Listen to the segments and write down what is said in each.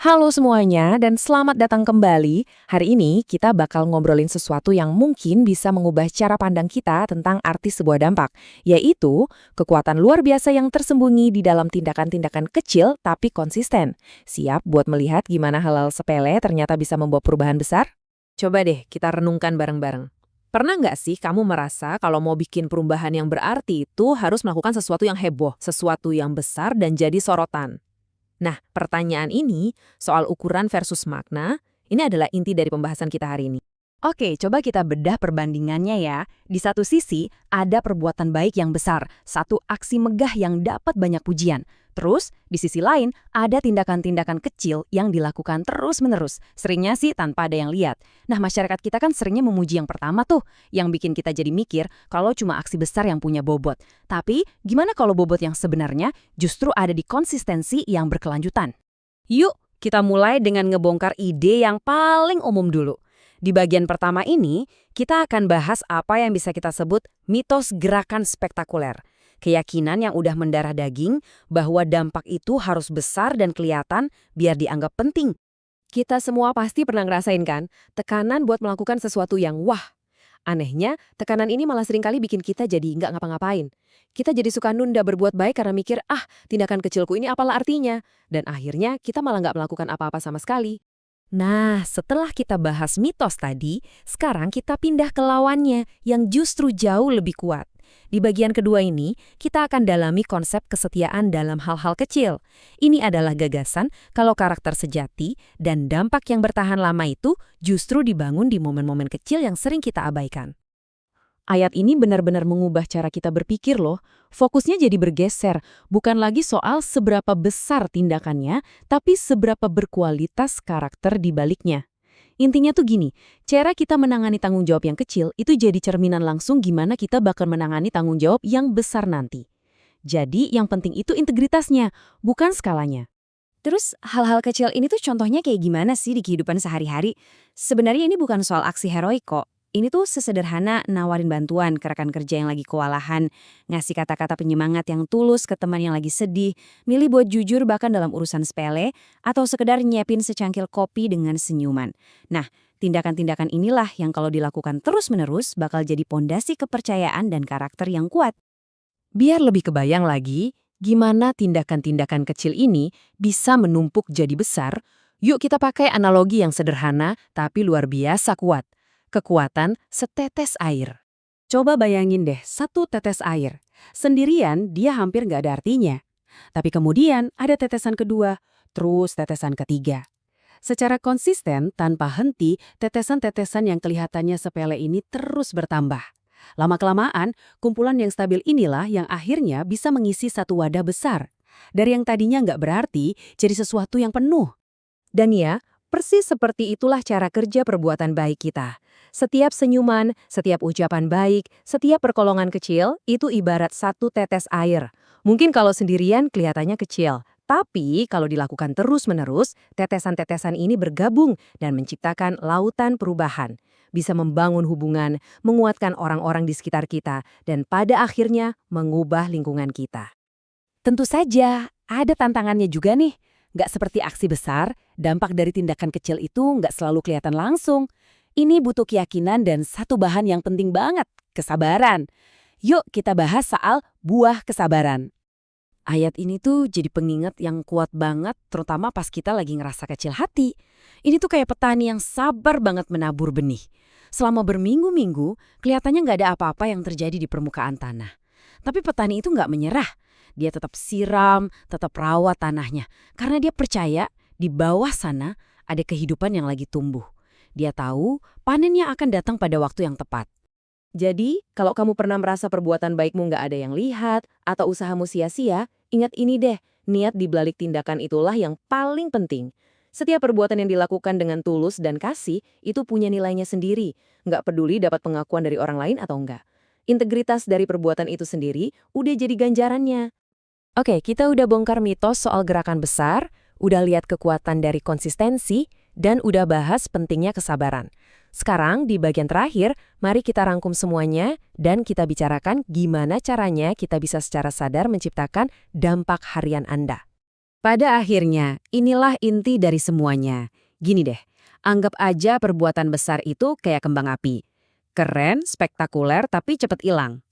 Halo semuanya dan selamat datang kembali. Hari ini kita bakal ngobrolin sesuatu yang mungkin bisa mengubah cara pandang kita tentang arti sebuah dampak, yaitu kekuatan luar biasa yang tersembunyi di dalam tindakan-tindakan kecil tapi konsisten. Siap buat melihat gimana hal-hal sepele ternyata bisa membawa perubahan besar? Coba deh kita renungkan bareng-bareng. Pernah nggak sih kamu merasa kalau mau bikin perubahan yang berarti itu harus melakukan sesuatu yang heboh, sesuatu yang besar dan jadi sorotan? Nah, pertanyaan ini soal ukuran versus makna, ini adalah inti dari pembahasan kita hari ini. Oke, coba kita bedah perbandingannya ya. Di satu sisi, ada perbuatan baik yang besar, satu aksi megah yang dapat banyak pujian. Terus, di sisi lain, ada tindakan-tindakan kecil yang dilakukan terus-menerus, seringnya sih tanpa ada yang lihat. Nah, masyarakat kita kan seringnya memuji yang pertama tuh, yang bikin kita jadi mikir kalau cuma aksi besar yang punya bobot. Tapi, gimana kalau bobot yang sebenarnya justru ada di konsistensi yang berkelanjutan? Yuk, kita mulai dengan ngebongkar ide yang paling umum dulu. Di bagian pertama ini, kita akan bahas apa yang bisa kita sebut mitos gerakan spektakuler. Keyakinan yang udah mendarah daging bahwa dampak itu harus besar dan kelihatan biar dianggap penting. Kita semua pasti pernah ngerasain kan, tekanan buat melakukan sesuatu yang wah. Anehnya, tekanan ini malah seringkali bikin kita jadi nggak ngapa-ngapain. Kita jadi suka nunda berbuat baik karena mikir, tindakan kecilku ini apalah artinya. Dan akhirnya kita malah nggak melakukan apa-apa sama sekali. Nah, setelah kita bahas mitos tadi, sekarang kita pindah ke lawannya yang justru jauh lebih kuat. Di bagian kedua ini, kita akan dalami konsep kesetiaan dalam hal-hal kecil. Ini adalah gagasan kalau karakter sejati dan dampak yang bertahan lama itu justru dibangun di momen-momen kecil yang sering kita abaikan. Ayat ini benar-benar mengubah cara kita berpikir loh. Fokusnya jadi bergeser, bukan lagi soal seberapa besar tindakannya, tapi seberapa berkualitas karakter di baliknya. Intinya tuh gini, cara kita menangani tanggung jawab yang kecil itu jadi cerminan langsung gimana kita bakal menangani tanggung jawab yang besar nanti. Jadi yang penting itu integritasnya, bukan skalanya. Terus hal-hal kecil ini tuh contohnya kayak gimana sih di kehidupan sehari-hari? Sebenarnya ini bukan soal aksi heroik kok. Ini tuh sesederhana nawarin bantuan ke rekan kerja yang lagi kewalahan, ngasih kata-kata penyemangat yang tulus ke teman yang lagi sedih, milih buat jujur bahkan dalam urusan sepele, atau sekedar nyiapin secangkir kopi dengan senyuman. Nah, tindakan-tindakan inilah yang kalau dilakukan terus-menerus bakal jadi pondasi kepercayaan dan karakter yang kuat. Biar lebih kebayang lagi, gimana tindakan-tindakan kecil ini bisa menumpuk jadi besar, yuk kita pakai analogi yang sederhana tapi luar biasa kuat. Kekuatan setetes air. Coba bayangin deh, satu tetes air. Sendirian dia hampir nggak ada artinya. Tapi kemudian ada tetesan kedua, terus tetesan ketiga. Secara konsisten, tanpa henti, tetesan-tetesan yang kelihatannya sepele ini terus bertambah. Lama-kelamaan, kumpulan yang stabil inilah yang akhirnya bisa mengisi satu wadah besar. Dari yang tadinya nggak berarti, jadi sesuatu yang penuh. Dan ya, persis seperti itulah cara kerja perbuatan baik kita. Setiap senyuman, setiap ucapan baik, setiap perkolongan kecil, itu ibarat satu tetes air. Mungkin kalau sendirian kelihatannya kecil, tapi kalau dilakukan terus-menerus, tetesan-tetesan ini bergabung dan menciptakan lautan perubahan. Bisa membangun hubungan, menguatkan orang-orang di sekitar kita, dan pada akhirnya mengubah lingkungan kita. Tentu saja, ada tantangannya juga nih. Nggak seperti aksi besar, dampak dari tindakan kecil itu nggak selalu kelihatan langsung. Ini butuh keyakinan dan satu bahan yang penting banget, kesabaran. Yuk kita bahas soal buah kesabaran. Ayat ini tuh jadi pengingat yang kuat banget, terutama pas kita lagi ngerasa kecil hati. Ini tuh kayak petani yang sabar banget menabur benih. Selama berminggu-minggu, kelihatannya nggak ada apa-apa yang terjadi di permukaan tanah. Tapi petani itu nggak menyerah. Dia tetap siram, tetap rawat tanahnya. Karena dia percaya di bawah sana ada kehidupan yang lagi tumbuh. Dia tahu panennya akan datang pada waktu yang tepat. Jadi, kalau kamu pernah merasa perbuatan baikmu nggak ada yang lihat atau usahamu sia-sia, ingat ini deh, niat di balik tindakan itulah yang paling penting. Setiap perbuatan yang dilakukan dengan tulus dan kasih itu punya nilainya sendiri, nggak peduli dapat pengakuan dari orang lain atau enggak. Integritas dari perbuatan itu sendiri udah jadi ganjarannya. Oke, kita udah bongkar mitos soal gerakan besar, udah lihat kekuatan dari konsistensi, dan udah bahas pentingnya kesabaran. Sekarang di bagian terakhir, mari kita rangkum semuanya dan kita bicarakan gimana caranya kita bisa secara sadar menciptakan dampak harian Anda. Pada akhirnya, inilah inti dari semuanya. Gini deh, anggap aja perbuatan besar itu kayak kembang api. Keren, spektakuler, tapi cepat hilang.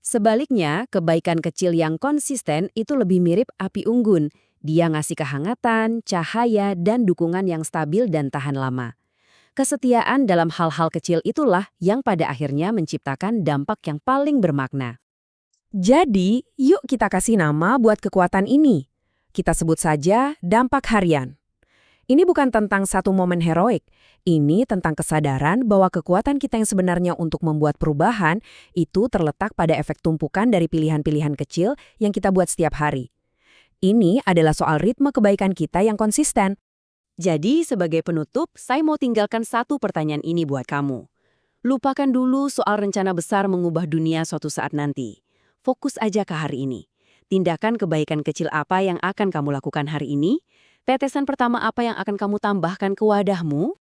Sebaliknya, kebaikan kecil yang konsisten itu lebih mirip api unggun. Dia ngasih kehangatan, cahaya, dan dukungan yang stabil dan tahan lama. Kesetiaan dalam hal-hal kecil itulah yang pada akhirnya menciptakan dampak yang paling bermakna. Jadi, yuk kita kasih nama buat kekuatan ini. Kita sebut saja dampak harian. Ini bukan tentang satu momen heroik. Ini tentang kesadaran bahwa kekuatan kita yang sebenarnya untuk membuat perubahan itu terletak pada efek tumpukan dari pilihan-pilihan kecil yang kita buat setiap hari. Ini adalah soal ritme kebaikan kita yang konsisten. Jadi, sebagai penutup, saya mau tinggalkan satu pertanyaan ini buat kamu. Lupakan dulu soal rencana besar mengubah dunia suatu saat nanti. Fokus aja ke hari ini. Tindakan kebaikan kecil apa yang akan kamu lakukan hari ini? Tetesan pertama apa yang akan kamu tambahkan ke wadahmu?